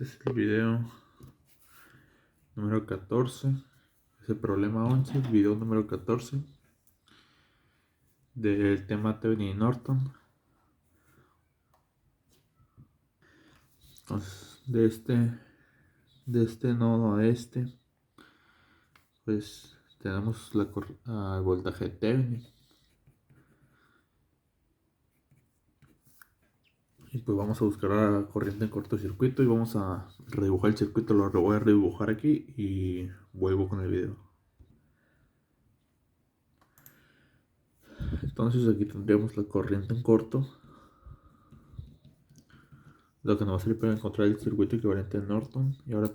Este es el video número 14. Es el problema 11, el video número 14 del tema Thevenin y Norton. Entonces, de este nodo a este, pues tenemos el voltaje Thevenin. Y pues vamos a buscar la corriente en cortocircuito y vamos a redibujar el circuito. Lo voy a redibujar aquí y vuelvo con el video. Entonces aquí tendríamos la corriente en corto, lo que nos va a servir para encontrar el circuito equivalente de Norton. Y ahora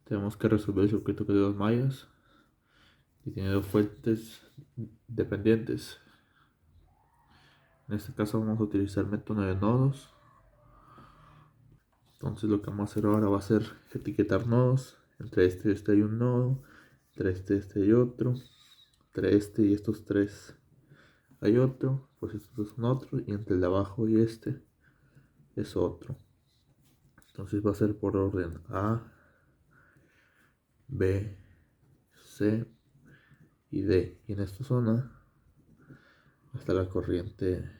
tenemos que resolver el circuito que es de dos mallas y tiene dos fuentes dependientes. En este caso vamos a utilizar método de nodos. Entonces lo que vamos a hacer ahora va a ser etiquetar nodos. Entre este y este hay un nodo, entre este y este hay otro, entre este y estos tres hay otro, pues estos son otros, y entre el de abajo y este es otro. Entonces va a ser por orden A, B, C y D. Y en esta zona está la corriente,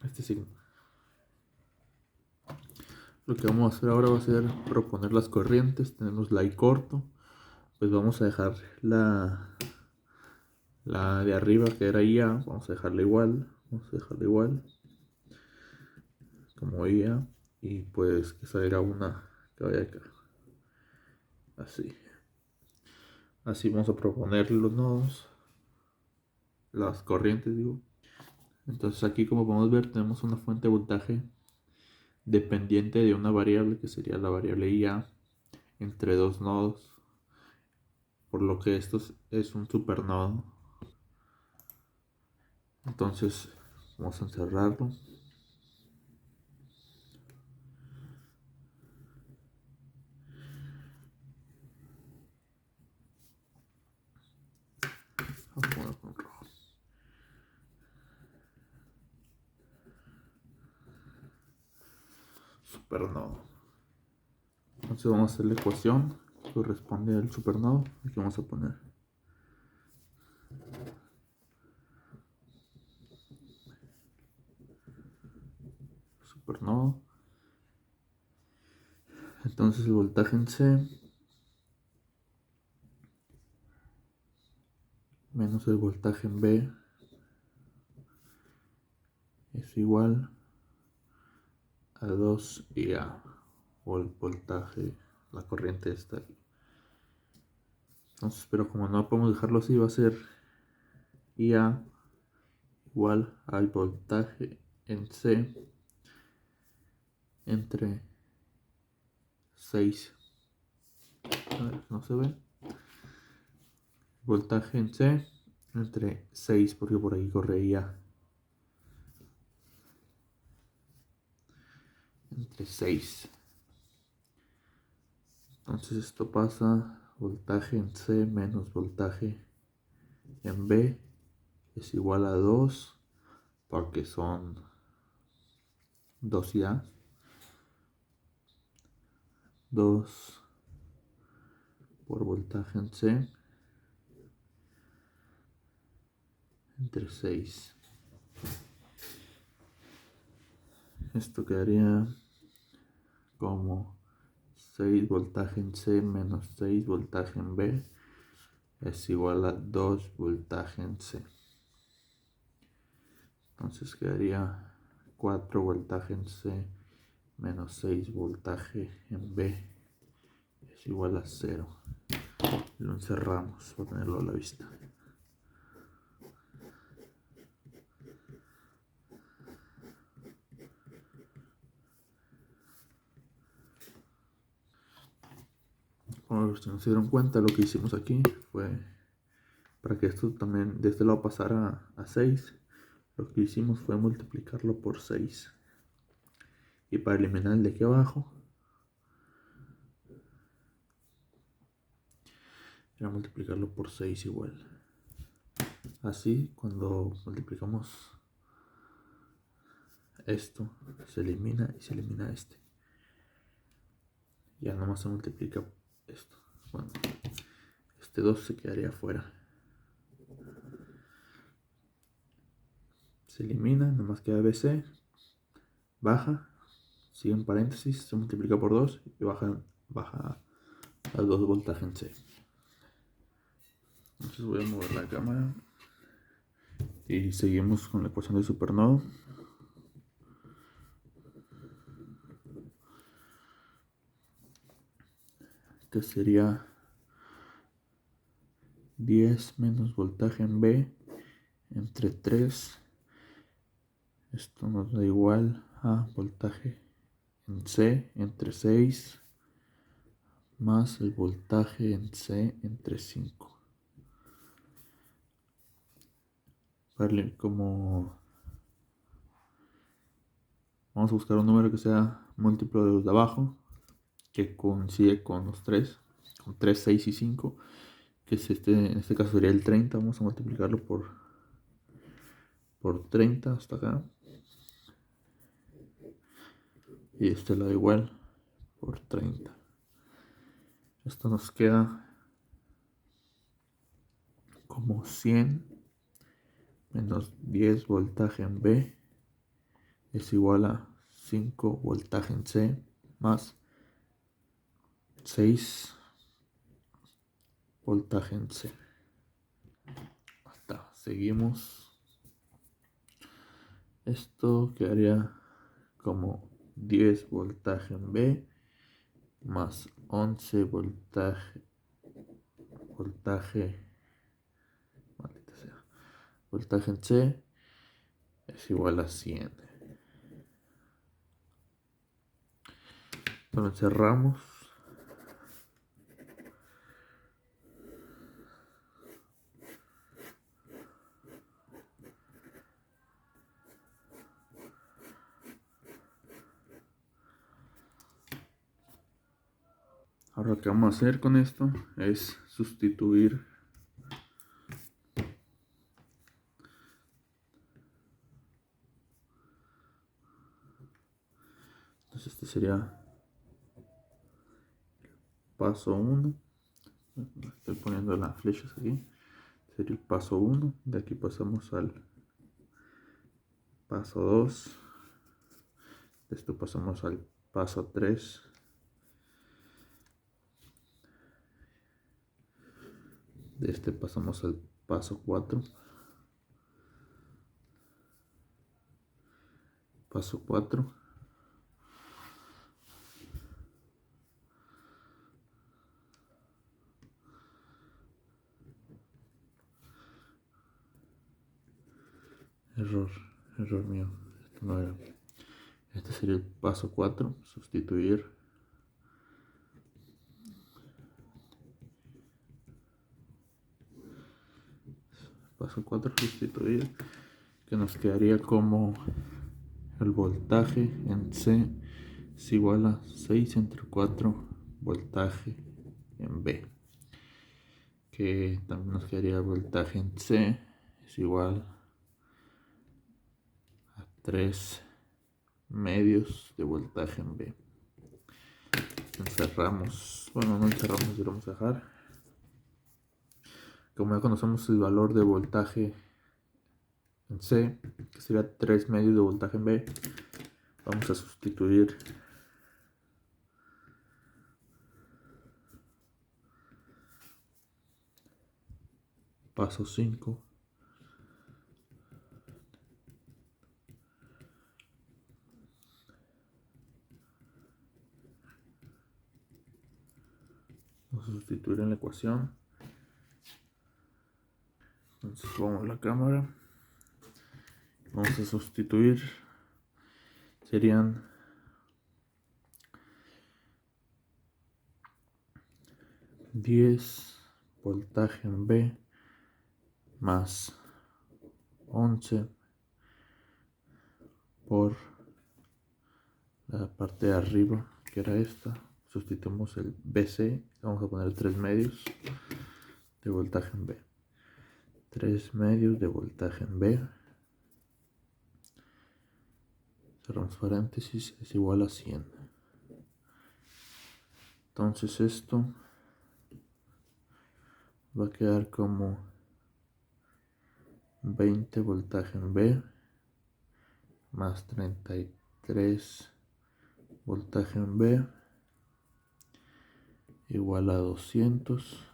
este signo. Lo que vamos a hacer ahora va a ser proponer las corrientes. Tenemos la I corto, pues vamos a dejar la de arriba, que era IA, vamos a dejarla igual, como IA, y pues que salga una que vaya acá, así vamos a proponer los nodos, las corrientes digo. Entonces aquí, como podemos ver, tenemos una fuente de voltaje dependiente de una variable que sería la variable IA entre dos nodos, por lo que esto es un supernodo. Entonces vamos a encerrarlo. Vamos a poner con rojo. Supernodo. Entonces vamos a hacer la ecuación que corresponde al supernodo. Aquí vamos a poner supernodo. Entonces el voltaje en C menos el voltaje en B es igual a 2IA, o el voltaje, la corriente está aquí. Entonces, pero como no podemos dejarlo así, va a ser IA igual al voltaje en C entre 6. A ver, no se ve. Voltaje en C entre 6, porque por aquí corre IA. Entre 6. Entonces esto pasa, voltaje en C menos voltaje en B es igual a 2, porque son 2IA. 2 por voltaje en C entre 6. Esto quedaría como 6 voltaje en C menos 6 voltaje en B es igual a 2 voltaje en C. Entonces quedaría 4 voltaje en C menos 6 voltaje en B es igual a 0. Lo encerramos para tenerlo a la vista. Como si no se dieron cuenta, lo que hicimos aquí fue, para que esto también de este lado pasara a 6, lo que hicimos fue multiplicarlo por 6. Y para eliminar el de aquí abajo, era multiplicarlo por 6 igual. Así, cuando multiplicamos esto, se elimina y se elimina este. Ya nomás se multiplica esto. Bueno, este 2 se quedaría fuera. Se elimina, nomás queda BC. Baja, sigue en paréntesis, se multiplica por 2 y baja a 2 voltaje en C. Entonces voy a mover la cámara y seguimos con la ecuación de supernodo. Este sería 10 menos voltaje en B entre 3. Esto nos da igual a voltaje en C entre 6 más el voltaje en C entre 5. Vale, como vamos a buscar un número que sea múltiplo de los de abajo, que coincide con los 3, con 3, 6 y 5, que es en este caso sería el 30. Vamos a multiplicarlo por 30 hasta acá. Y este lo da igual por 30. Esto nos queda como 100 menos 10 voltaje en B es igual a 5 voltaje en C más 6 voltaje en C. Hasta seguimos. Esto quedaría como 10 voltaje en B más 11 voltaje maldita sea, voltaje en C es igual a 100. Bueno, cerramos. Ahora lo que vamos a hacer con esto es sustituir entonces este sería paso 1. Estoy poniendo las flechas aquí. Sería el paso 1. De aquí pasamos al paso 2. De esto pasamos al paso 3. De este pasamos al paso 4. Paso 4. Error mío. Esto no era. Este sería el paso 4. Sustituir. Paso 4, sustituir. Que nos quedaría como el voltaje en C es igual a 6 entre 4 voltaje en B. Que también nos quedaría el voltaje en C es igual a 3 medios de voltaje en B. Encerramos, bueno, no encerramos, lo vamos a dejar. Como ya conocemos el valor de voltaje en C, que sería 3 medios de voltaje en B, vamos a sustituir paso 5. Vamos a sustituir en la ecuación. Entonces vamos a la cámara. Vamos a sustituir. Serían 10 voltaje en B más 11 por la parte de arriba, que era esta. Sustituimos el BC, vamos a poner 3 medios de voltaje en B. 3 medios de voltaje en B. Cerramos paréntesis, es igual a 100. Entonces esto va a quedar como 20 voltaje en B más 33 voltaje en B igual a 200.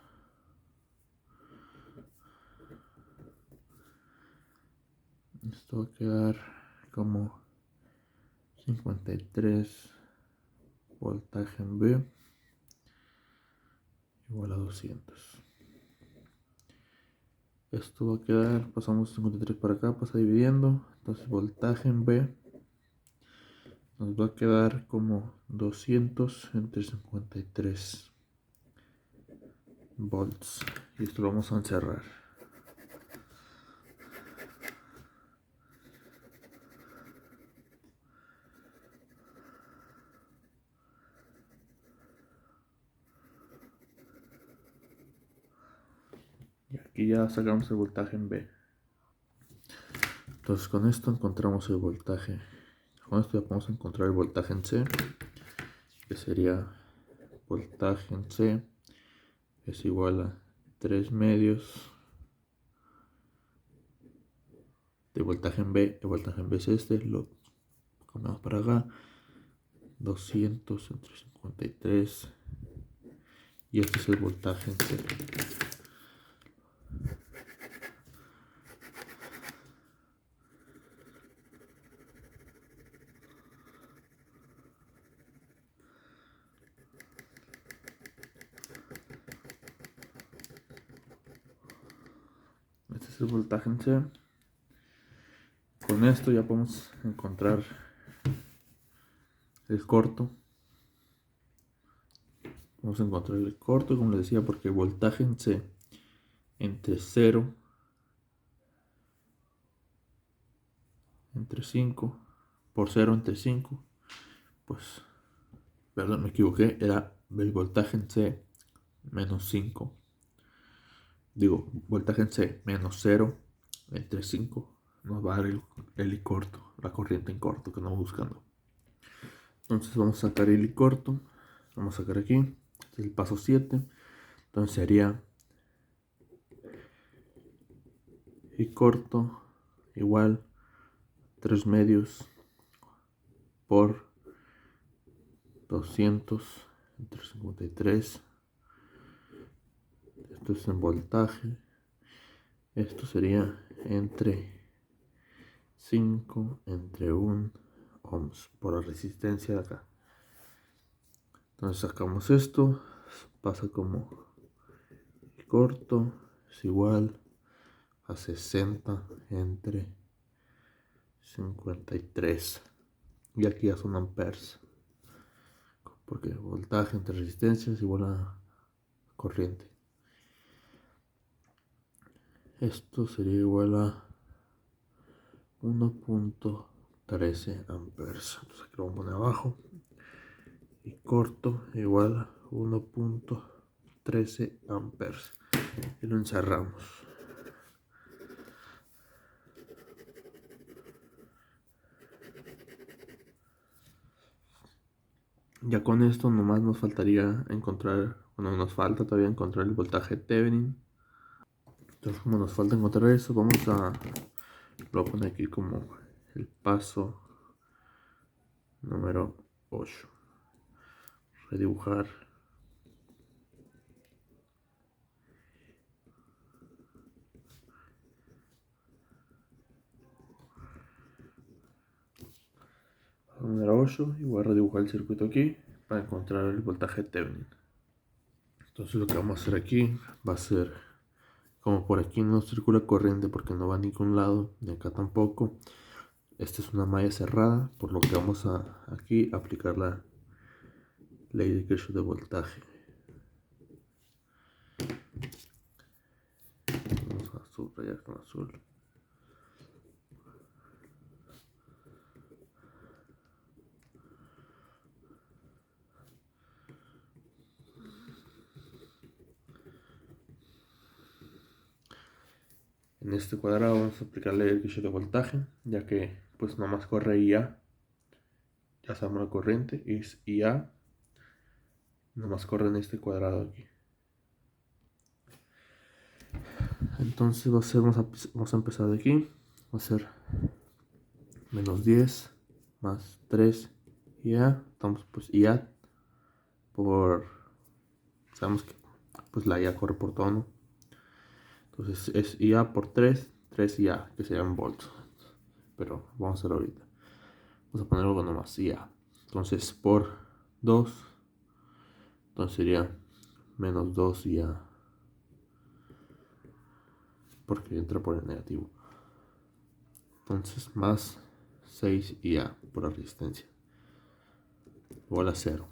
Esto va a quedar como 53 voltaje en B igual a 200. Esto va a quedar, pasamos 53 para acá, pasa dividiendo. Entonces voltaje en B nos va a quedar como 200 entre 53 volts. Y esto lo vamos a encerrar. Y aquí ya sacamos el voltaje en B. Entonces con esto encontramos el voltaje. Con esto ya podemos encontrar el voltaje en C, que sería voltaje en C es igual a 3 medios de voltaje en B. El voltaje en B es este, lo cambiamos para acá. 200 entre 53 y este es el voltaje en C. Este es el voltaje en C. Con esto ya podemos encontrar el corto. Vamos a encontrar el corto, como les decía, porque el voltaje en C entre 0, entre 5, por 0 entre 5, pues, perdón, me equivoqué, era el voltaje en C menos 5. Digo, voltaje en C menos 0 entre 5 nos va a dar el I corto, la corriente en corto que estamos buscando. Entonces vamos a sacar el I corto, vamos a sacar aquí, este es el paso 7, entonces sería I corto igual 3 medios por 200 entre 53. Esto es en voltaje. Esto sería entre 5 entre 1 ohms por la resistencia de acá. Entonces sacamos esto, pasa como corto es igual a 60 entre 53. Y aquí ya son amperes, porque voltaje entre resistencia es igual a corriente. Esto sería igual a 1.13 amperes. Entonces aquí lo vamos a poner abajo. Y corto igual a 1.13 amperes. Y lo encerramos. Ya con esto nomás nos faltaría encontrar, bueno, nos falta todavía encontrar el voltaje Thevenin. Entonces como nos falta encontrar eso, lo voy a poner aquí como el paso número 8. Redibujar. Número 8 y voy a redibujar el circuito aquí para encontrar el voltaje Thevenin. Entonces lo que vamos a hacer aquí va a ser, como por aquí no circula corriente porque no va a ningún lado, ni acá tampoco, esta es una malla cerrada, por lo que vamos a aquí aplicar la ley de Kirchhoff de voltaje. Vamos a subrayar con azul. En este cuadrado vamos a aplicarle el Kirchhoff de voltaje, ya que pues nomás corre IA. Ya sabemos la corriente es IA Nomás corren este cuadrado aquí. Entonces vamos a empezar de aquí. Va a ser menos 10 más 3 IA. Estamos pues IA por... Sabemos que pues la IA corre por todo, ¿no? Entonces es IA por 3 IA, que serían volts. Pero vamos a hacerlo ahorita. Vamos a poner algo nomás, IA. Entonces por 2, entonces sería menos 2 IA. Porque entra por el negativo. Entonces más 6 IA por la resistencia. Igual a 0.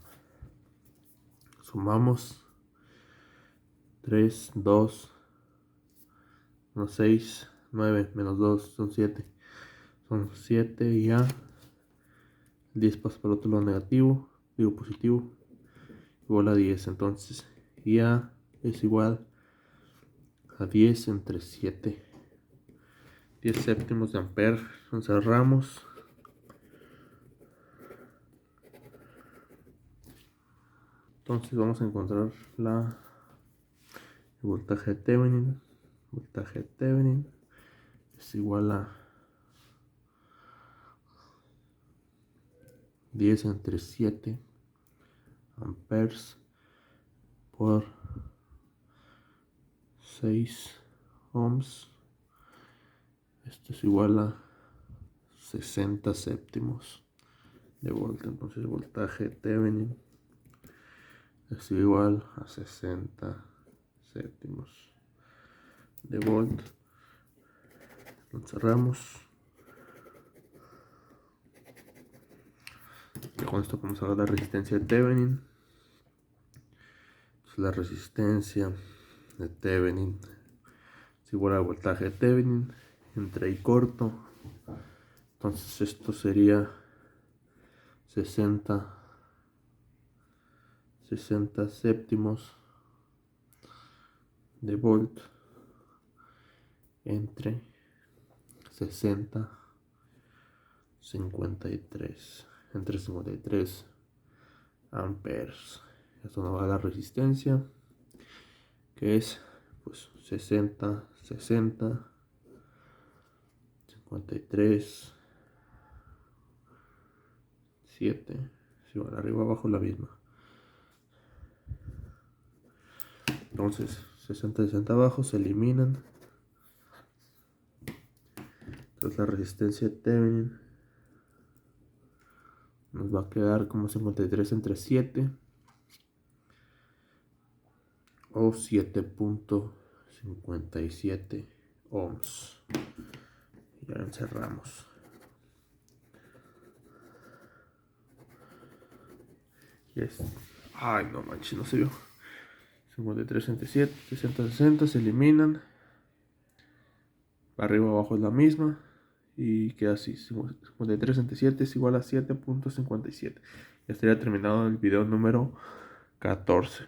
Sumamos 3, 2, menos 6, 9, menos 2, son 7. Son 7 IA. 10 pasa por el otro lado negativo, digo positivo, igual a 10. Entonces IA es igual a 10 entre 7. 10 séptimos de ampere. Encerramos. Entonces vamos a encontrar el voltaje de Thevenin. Voltaje de Thevenin es igual a 10 entre 7 amperes por 6 ohms. Esto es igual a 60 séptimos de volta. Entonces el voltaje de Thevenin es igual a 60 séptimos de volt. Lo cerramos. Y con esto vamos a ver la resistencia de Thevenin. Entonces, la resistencia de Thevenin es igual al voltaje de Thevenin entre y corto. Entonces esto sería 60 séptimos de volt entre 53 amperes. Esto nos va a dar resistencia, que es pues 60, 53, 7, si van arriba abajo la misma. Entonces 60 abajo se eliminan. Entonces la resistencia de Thevenin nos va a quedar como 53 entre 7 o 7.57 ohms. Ya encerramos. Yes. Ay, no manches, no se vio. 53 entre 7, 60 se eliminan. Arriba abajo es la misma. Y queda así. 53 entre 7 es igual a 7.57. Ya estaría terminado el video número 14.